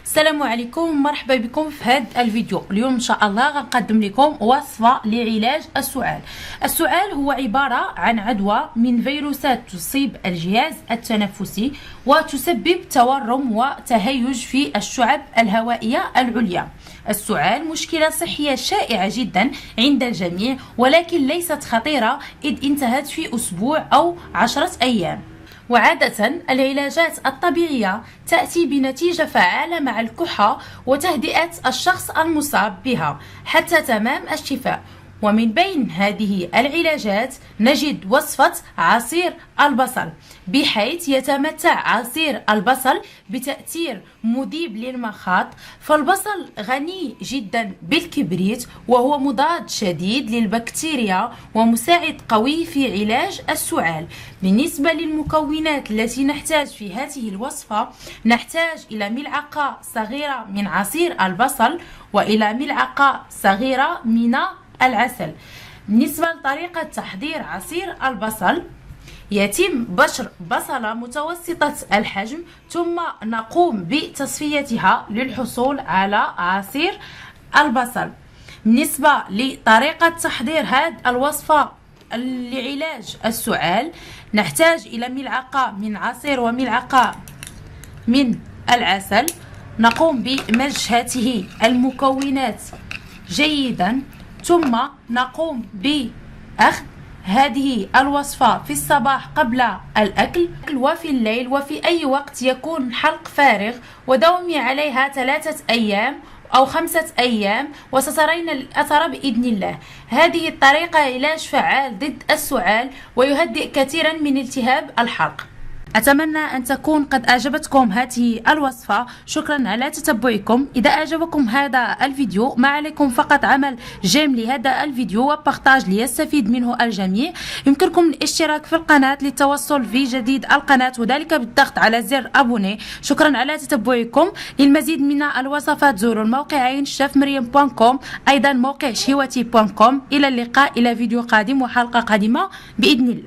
السلام عليكم، مرحبا بكم في هذا الفيديو. اليوم ان شاء الله غنقدم لكم وصفه لعلاج السعال. السعال هو عباره عن عدوى من فيروسات تصيب الجهاز التنفسي وتسبب تورم وتهيج في الشعب الهوائيه العليا. السعال مشكله صحيه شائعه جدا عند الجميع، ولكن ليست خطيره اذ انتهت في اسبوع او 10 ايام. وعادة العلاجات الطبيعية تأتي بنتيجة فعالة مع الكحة وتهدئة الشخص المصاب بها حتى تمام الشفاء. ومن بين هذه العلاجات نجد وصفة عصير البصل، بحيث يتمتع عصير البصل بتأثير مذيب للمخاط. فالبصل غني جدا بالكبريت، وهو مضاد شديد للبكتيريا ومساعد قوي في علاج السعال. بالنسبة للمكونات التي نحتاج في هذه الوصفة، نحتاج إلى ملعقة صغيرة من عصير البصل وإلى ملعقة صغيرة من العسل. بالنسبة لطريقة تحضير عصير البصل، يتم بشر بصلة متوسطة الحجم، ثم نقوم بتصفيتها للحصول على عصير البصل. بالنسبة لطريقة تحضير هذه الوصفة لعلاج السعال، نحتاج إلى ملعقة من عصير وملعقة من العسل. نقوم بمزج هذه المكونات جيدا، ثم نقوم بأخذ هذه الوصفة في الصباح قبل الأكل وفي الليل وفي أي وقت يكون حلق فارغ، ودومي عليها 3 أيام أو 5 أيام وسترين الأثر بإذن الله. هذه الطريقة علاج فعال ضد السعال ويهدئ كثيرا من التهاب الحلق. أتمنى أن تكون قد أعجبتكم هذه الوصفة. شكرا على تتبعكم. إذا أعجبكم هذا الفيديو ما عليكم فقط عمل جيم لهذا الفيديو وبارتاج ليستفيد منه الجميع. يمكنكم الاشتراك في القناة للتوصل في جديد القناة، وذلك بالضغط على زر أبوني. شكرا على تتبعكم. للمزيد من الوصفات زوروا الموقعين chefmariam.com، أيضا موقع shewati.com. إلى اللقاء، إلى فيديو قادم وحلقة قادمة بإذن الله.